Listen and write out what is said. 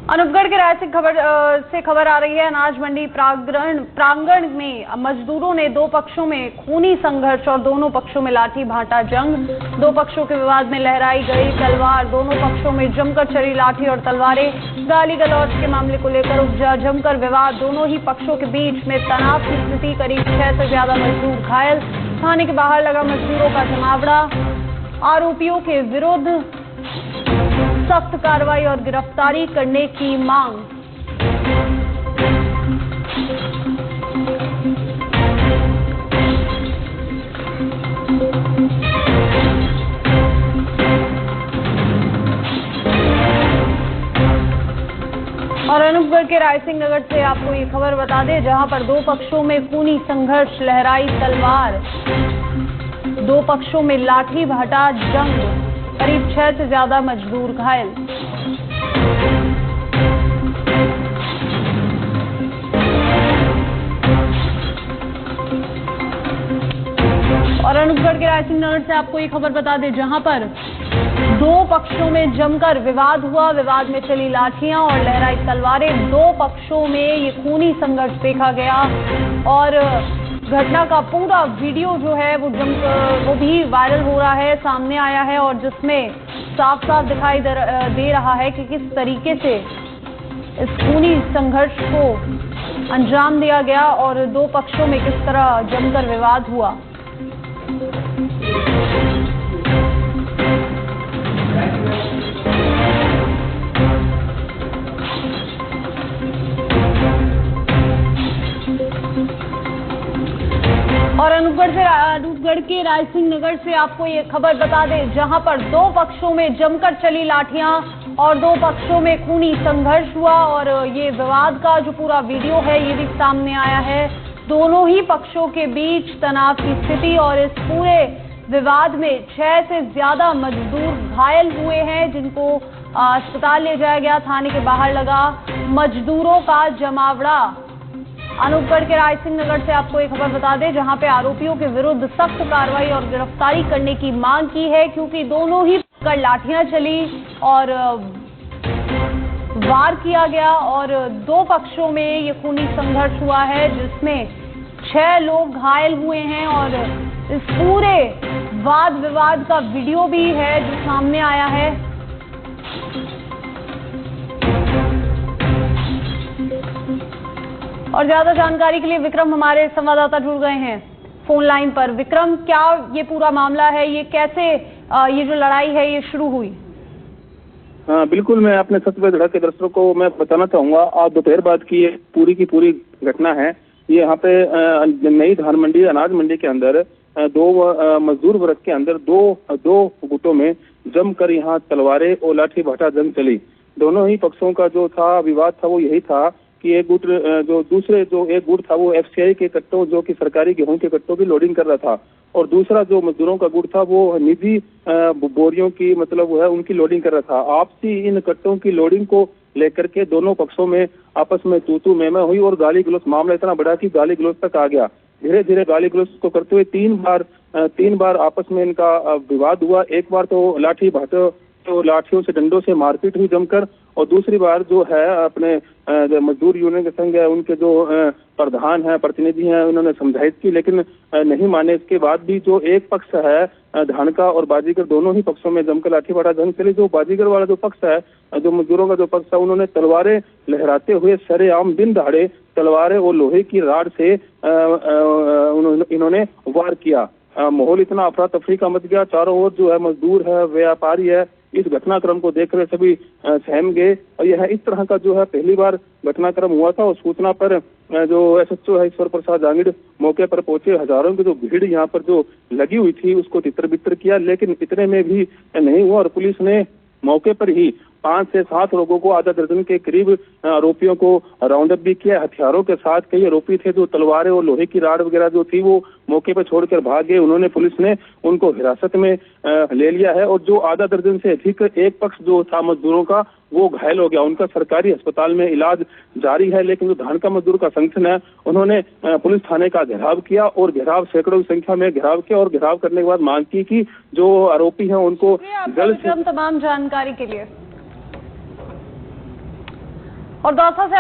अनूपगढ़ के रायसिंह से खबर आ रही है। अनाज मंडी प्रांगण में मजदूरों ने दो पक्षों में खूनी संघर्ष और दोनों पक्षों में लाठी भाटा जंग। दो पक्षों के विवाद में लहराई गई तलवार। दोनों पक्षों में जमकर चली लाठी और तलवारें। गाली गलौज के मामले को लेकर उपजा जमकर विवाद। दोनों ही पक्षों के बीच में तनाव की स्थिति। करीब 6 से ज्यादा मजदूर घायल। थाने के बाहर लगा मजदूरों का जमावड़ा। आरोपियों के विरुद्ध सख्त कार्रवाई और गिरफ्तारी करने की मांग। और अनूपगढ़ के रायसिंह नगर से आपको ये खबर बता दें, जहां पर दो पक्षों में खूनी संघर्ष, लहराई तलवार, दो पक्षों में लाठी भाटा जंग। करीब 6 से ज्यादा मजदूर घायल। और अनूपगढ़ के रायसिंह नगर से आपको ये खबर बता दें, जहां पर दो पक्षों में जमकर विवाद हुआ। विवाद में चली लाठियां और लहराई तलवारें। दो पक्षों में ये खूनी संघर्ष देखा गया और घटना का पूरा वीडियो जो है वो भी वायरल हो रहा है, सामने आया है, और जिसमें साफ साफ दिखाई दे रहा है कि किस तरीके से इस खूनी संघर्ष को अंजाम दिया गया और दो पक्षों में किस तरह जमकर विवाद हुआ। और अनूपगढ़ के रायसिंह नगर से आपको ये खबर बता दें, जहां पर दो पक्षों में जमकर चली लाठियां और दो पक्षों में खूनी संघर्ष हुआ और ये विवाद का जो पूरा वीडियो है ये भी सामने आया है। दोनों ही पक्षों के बीच तनाव की स्थिति और इस पूरे विवाद में 6 से ज्यादा मजदूर घायल हुए हैं, जिनको अस्पताल ले जाया गया। थाने के बाहर लगा मजदूरों का जमावड़ा। अनूपगढ़ के रायसिंह नगर से आपको एक खबर बता दें, जहां पे आरोपियों के विरुद्ध सख्त कार्रवाई और गिरफ्तारी करने की मांग की है, क्योंकि दोनों ही पर लाठियां चली और वार किया गया और दो पक्षों में ये खूनी संघर्ष हुआ है, जिसमें 6 लोग घायल हुए हैं और इस पूरे वाद विवाद का वीडियो भी है जो सामने आया है। और ज्यादा जानकारी के लिए विक्रम हमारे संवाददाता जुड़ गए हैं फोन लाइन पर। विक्रम, क्या ये पूरा मामला है, ये कैसे ये जो लड़ाई है ये शुरू हुई? हाँ बिल्कुल, मैं अपने सत्य धड़क के दर्शकों को मैं बताना चाहूंगा। आज दोपहर बाद की ये पूरी की पूरी घटना है। ये यहाँ पे नई धान मंडी, अनाज मंडी के अंदर दो मजदूर वर्ग के अंदर दो गुटों में जमकर यहाँ तलवारें और लाठी भाटा जंग चली। दोनों ही पक्षों का जो था विवाद था वो यही था कि एक गुट एक गुट था वो FCI के कट्टों, जो कि सरकारी गेहूं के कट्टों की लोडिंग कर रहा था, और दूसरा जो मजदूरों का गुट था वो निजी बोरियों की मतलब वो है उनकी लोडिंग कर रहा था। आपसी इन कट्टों की लोडिंग को लेकर के दोनों पक्षों में आपस में तू मैं हुई और गाली गलौज, मामला इतना बड़ा कि गाली गलौज तक आ गया। धीरे धीरे गाली गलौज को करते हुए तीन बार आपस में इनका विवाद हुआ। एक बार तो लाठी भाटो, तो लाठियों से डंडों से मारपीट हुई जमकर, और दूसरी बार जो है अपने जो मजदूर यूनियन के संघ है उनके जो प्रधान है, प्रतिनिधि हैं, उन्होंने समझाइश की लेकिन नहीं माने। इसके बाद भी जो एक पक्ष है धान का और बाजीगर, दोनों ही पक्षों में जमकर लाठी भाटा जंग चली। जो बाजीगर वाला जो पक्ष है, जो मजदूरों का जो पक्ष है, उन्होंने तलवारें लहराते हुए सरेआम दिन दहाड़े तलवारें और लोहे की राड से इन्होंने वार किया। माहौल इतना अफरा तफरी का मच गया। चारों ओर जो है मजदूर है, व्यापारी है, इस घटनाक्रम को देख रहे सभी सहम गए। और यह इस तरह का जो है पहली बार घटनाक्रम हुआ था। और सूचना पर जो SHO है ईश्वर प्रसाद जांगिड़ मौके पर पहुंचे। हजारों की जो भीड़ यहाँ पर जो लगी हुई थी उसको तितर बितर किया, लेकिन इतने में भी नहीं हुआ और पुलिस ने मौके पर ही 5 से 7 लोगों को, आधा दर्जन के करीब आरोपियों को राउंड अप भी किया हथियारों के साथ। कई आरोपी थे जो तलवारें और लोहे की राड वगैरह जो थी वो मौके पर छोड़कर भाग गए। उन्होंने, पुलिस ने उनको हिरासत में ले लिया है। और जो आधा दर्जन से अधिक एक पक्ष जो था मजदूरों का वो घायल हो गया। उनका सरकारी अस्पताल में इलाज जारी है। लेकिन जो धान का मजदूर का संगठन है उन्होंने पुलिस थाने का घेराव किया और घेराव सैकड़ों की संख्या में घेराव किया और घेराव करने के बाद मांग की कि जो आरोपी हैं उनको जल्द से तमाम जानकारी के लिए। और दौसा से